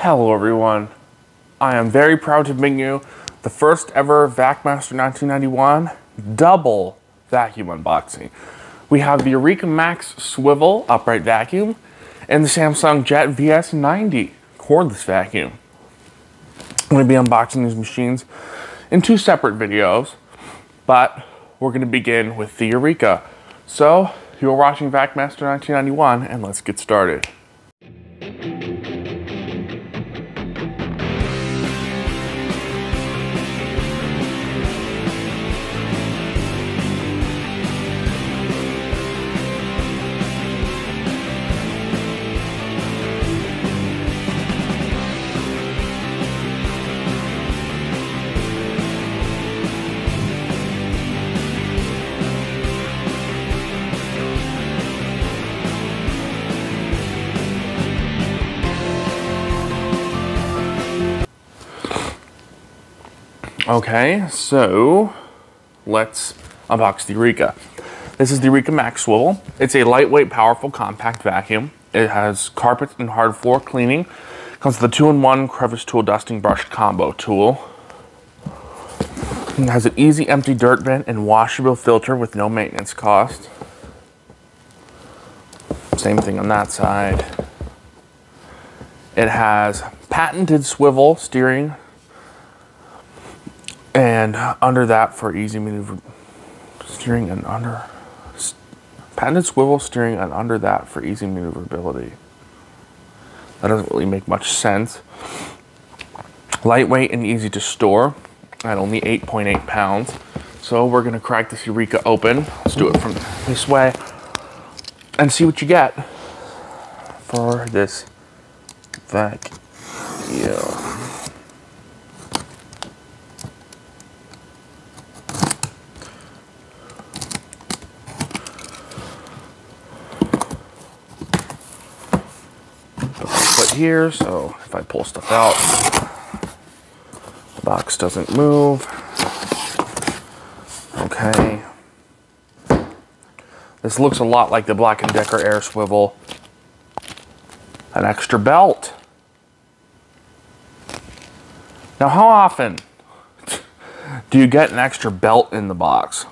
Hello everyone, I am very proud to bring you the first ever VacMaster 1991 double vacuum unboxing. We have the Eureka Max Swivel upright vacuum and the Samsung Jet VS90 cordless vacuum. I'm going to be unboxing these machines in two separate videos, but we're going to begin with the Eureka. So, you're watching VacMaster 1991 and let's get started. Okay, so let's unbox the Eureka. This is the Eureka Max Swivel. It's a lightweight, powerful, compact vacuum. It has carpet and hard floor cleaning. Comes with a 2-in-1 crevice tool dusting brush combo tool. It has an easy empty dirt bin and washable filter with no maintenance cost. Same thing on that side. It has patented swivel steering and under that for easy maneuver steering and under patented swivel steering and under that for easy maneuverability. That doesn't really make much sense. Lightweight and easy to store at only 8.8 pounds. So we're gonna crack this Eureka open. Let's do it from this way and see what you get for this vacuum. Here, so if I pull stuff out, the box doesn't move. Okay. This looks a lot like the Black & Decker Air Swivel. An extra belt. Now, how often do you get an extra belt in the box?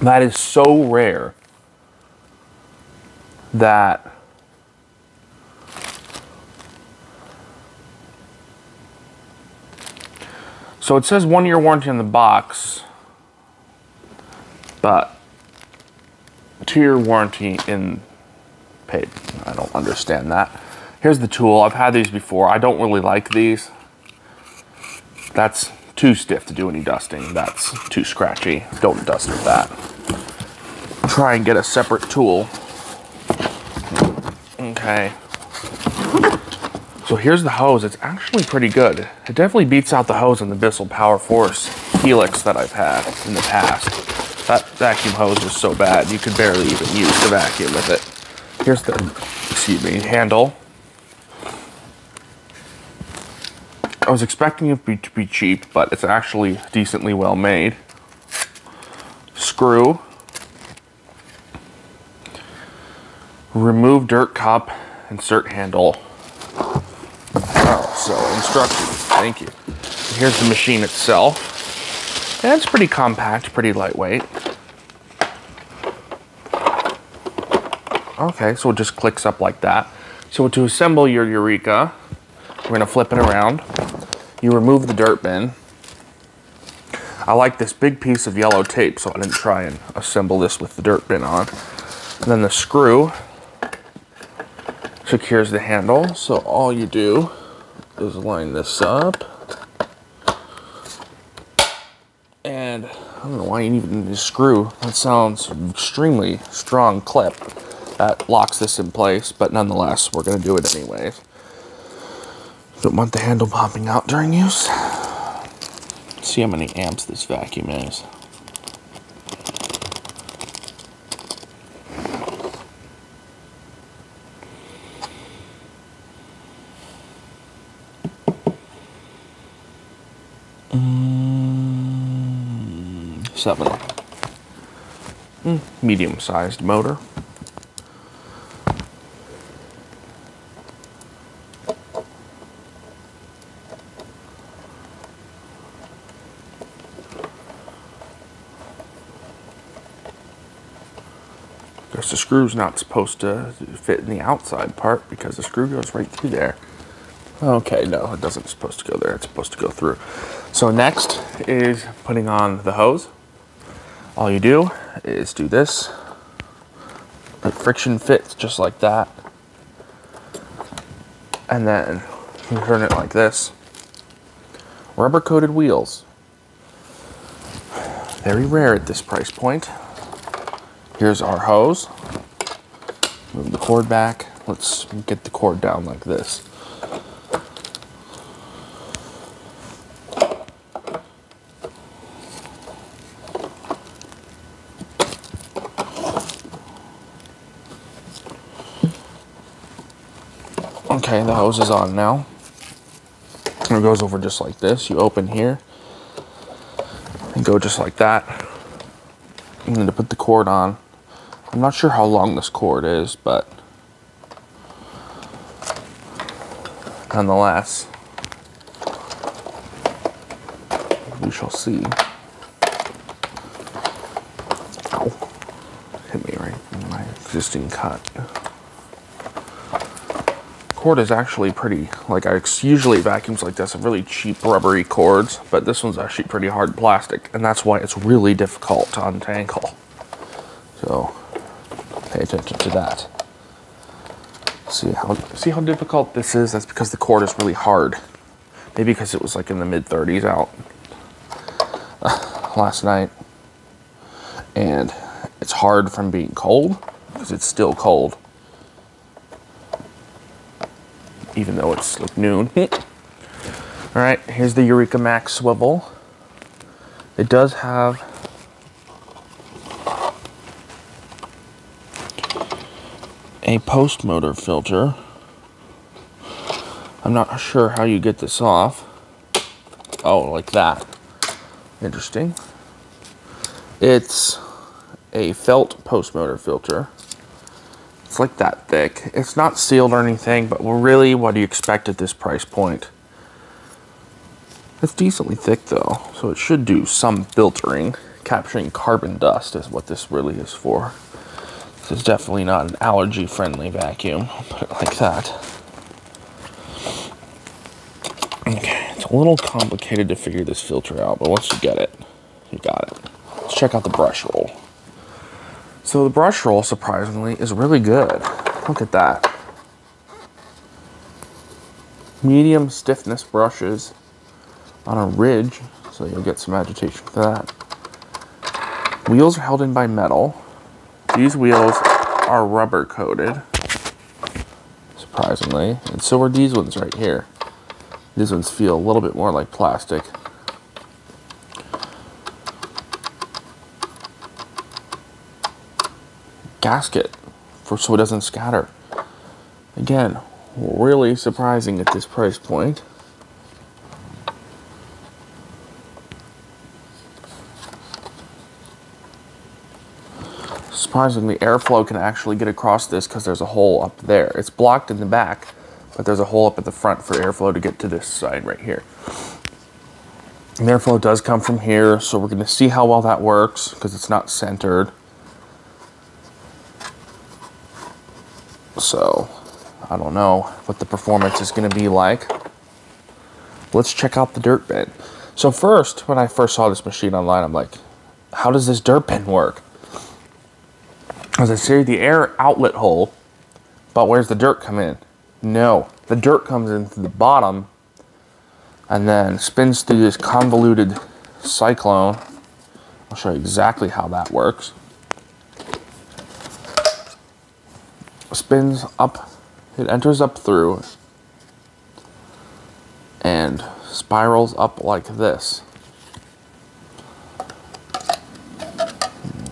That is so rare that so it says 1-year warranty on the box, but 2-year warranty in paid. I don't understand that. Here's the tool. I've had these before. I don't really like these. That's too stiff to do any dusting. That's too scratchy. Don't dust with that. Try and get a separate tool. Okay. So here's the hose. It's actually pretty good. It definitely beats out the hose in the Bissell Power Force Helix that I've had in the past. That vacuum hose was so bad, you could barely even use the vacuum with it. Here's the, handle. I was expecting it to be cheap, but it's actually decently well made. Screw. Remove dirt cup, insert handle. So, instructions, thank you. Here's the machine itself. And it's pretty compact, pretty lightweight. Okay, so it just clicks up like that. So to assemble your Eureka, we're gonna flip it around. You remove the dirt bin. I like this big piece of yellow tape, so I didn't try and assemble this with the dirt bin on. And then the screw secures the handle, so all you do is line this up, and I don't know why you need a screw. That sounds extremely strong clip that locks this in place, but nonetheless, we're going to do it anyways. Don't want the handle popping out during use. Let's see how many amps this vacuum is. Seven. Medium-sized motor. course, the screw's not supposed to fit in the outside part because the screw goes right through there. Okay, no, it doesn't supposed to go there. It's supposed to go through. So next is putting on the hose. All you do is do this. The friction fits just like that. And then you turn it like this. Rubber coated wheels. Very rare at this price point. Here's our hose. Move the cord back. Let's get the cord down like this. Okay, the hose is on now. And it goes over just like this. You open here and go just like that. You need to put the cord on. I'm not sure how long this cord is, but nonetheless, we shall see. Ow. Hit me right in my existing cut. Cord is actually pretty, like I usually vacuums like this have really cheap rubbery cords, but this one's actually pretty hard plastic, and that's why it's really difficult to untangle. So pay attention to that. See how difficult this is? That's because the cord is really hard. Maybe because it was like in the mid-30s out last night, and it's hard from being cold because it's still cold. Even though it's like noon. All right, here's the Eureka Max swivel. It does have a post motor filter. I'm not sure how you get this off. Oh, like that. Interesting. It's a felt post motor filter. It's like that thick. It's not sealed or anything, but really, what do you expect at this price point? It's decently thick though, so it should do some filtering. Capturing carbon dust is what this really is for. This is definitely not an allergy-friendly vacuum. I'll put it like that. Okay, it's a little complicated to figure this filter out, but once you get it, you got it. Let's check out the brush roll. So the brush roll, surprisingly, is really good. Look at that. Medium stiffness brushes on a ridge, so you'll get some agitation for that. Wheels are held in by metal. These wheels are rubber coated, surprisingly, and so are these ones right here. These ones feel a little bit more like plastic. Gasket so it doesn't scatter. Again, really surprising at this price point. Surprisingly, airflow can actually get across this because there's a hole up there. It's blocked in the back, but there's a hole up at the front for airflow to get to this side right here. And airflow does come from here, so we're going to see how well that works because it's not centered. So, I don't know what the performance is going to be like. Let's check out the dirt bin. So first, when I first saw this machine online, I'm like, how does this dirt bin work? As I see the air outlet hole, but where's the dirt come in? No, the dirt comes in through the bottom and then spins through this convoluted cyclone. I'll show you exactly how that works. Spins up, it enters up through and spirals up like this.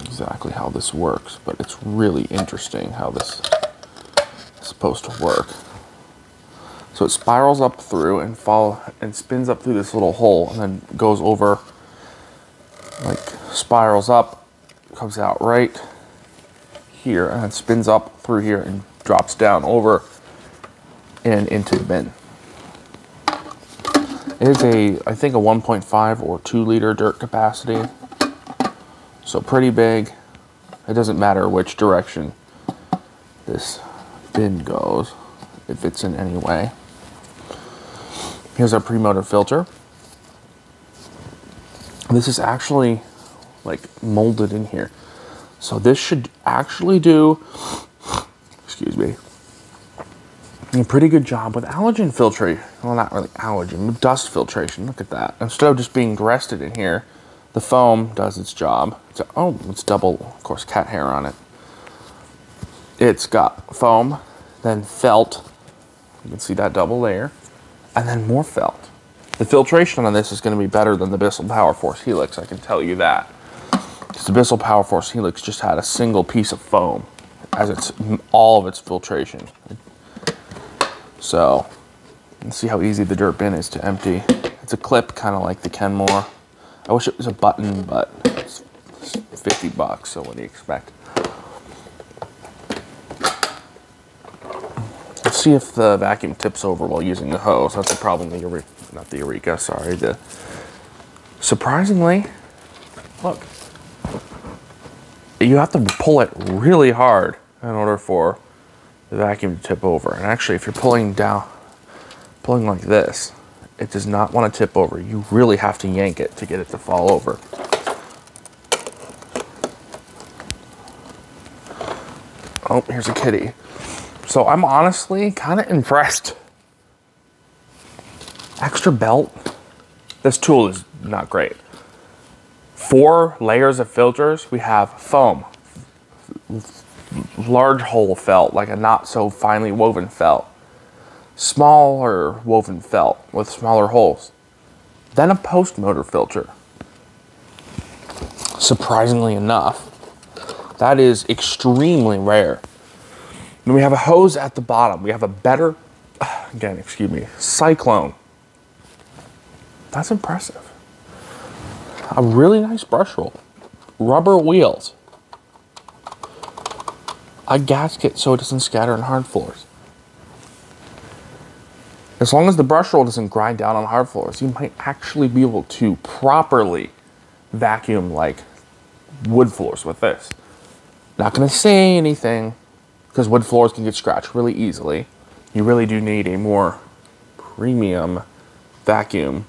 Exactly how this works, but it's really interesting how this is supposed to work. So it spirals up through and spins up through this little hole and then goes over, like spirals up, comes out right here and then spins up through here and drops down over and into the bin. It is I think a 1.5 or 2 liter dirt capacity. So pretty big. It doesn't matter which direction this bin goes, if it's in any way. Here's our pre-motor filter. This is actually like molded in here. So this should actually do, excuse me, a pretty good job with allergen filtration. Well, not really allergen, but dust filtration. Look at that. Instead of just being rested in here, the foam does its job. Oh, it's double, of course, cat hair on it. It's got foam, then felt. You can see that double layer, and then more felt. The filtration on this is going to be better than the Bissell Power Force Helix, I can tell you that. Because the Bissell Power Force Helix just had a single piece of foam as all of its filtration. So, let's see how easy the dirt bin is to empty. It's a clip, kind of like the Kenmore. I wish it was a button, but it's $50, so what do you expect? Let's see if the vacuum tips over while using the hose. That's the problem with not the Eureka, sorry. Surprisingly, look, you have to pull it really hard in order for the vacuum to tip over. And actually, if you're pulling like this, it does not want to tip over. You really have to yank it to get it to fall over. Oh, here's a kitty. So I'm honestly kind of impressed. Extra belt. This tool is not great. 4 layers of filters. We have foam, large hole felt, like a not so finely woven felt, smaller woven felt with smaller holes, then a post motor filter. Surprisingly enough, that is extremely rare. Then we have a hose at the bottom. We have a better, again, excuse me, Cyclone. That's impressive. A really nice brush roll. Rubber wheels. A gasket so it doesn't scatter on hard floors. As long as the brush roll doesn't grind down on hard floors, you might actually be able to properly vacuum like wood floors with this. Not going to say anything, because wood floors can get scratched really easily. You really do need a more premium vacuum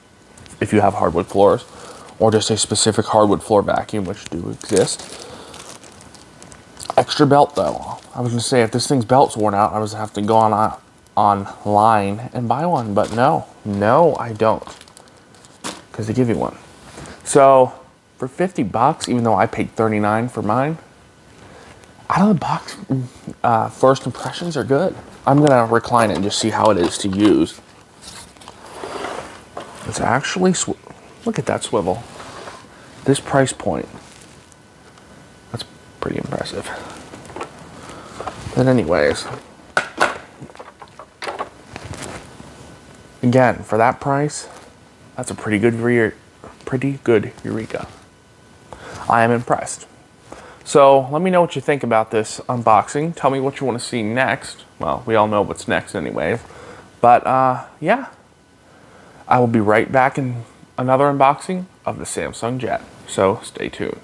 if you have hardwood floors, or just a specific hardwood floor vacuum, which do exist. Extra belt though. I was gonna say, if this thing's belt's worn out, I was gonna have to go online and buy one, but no, I don't, because they give you one. So for $50, even though I paid $39 for mine, out of the box, first impressions are good. I'm gonna recline it and just see how it is to use. It's actually, look at that swivel. This price point, that's pretty impressive. But anyways, again, for that price, that's a pretty good Eureka. I am impressed. So let me know what you think about this unboxing. Tell me what you want to see next. Well, we all know what's next anyways. But yeah, I will be right back in another unboxing of the Samsung Jet. So stay tuned.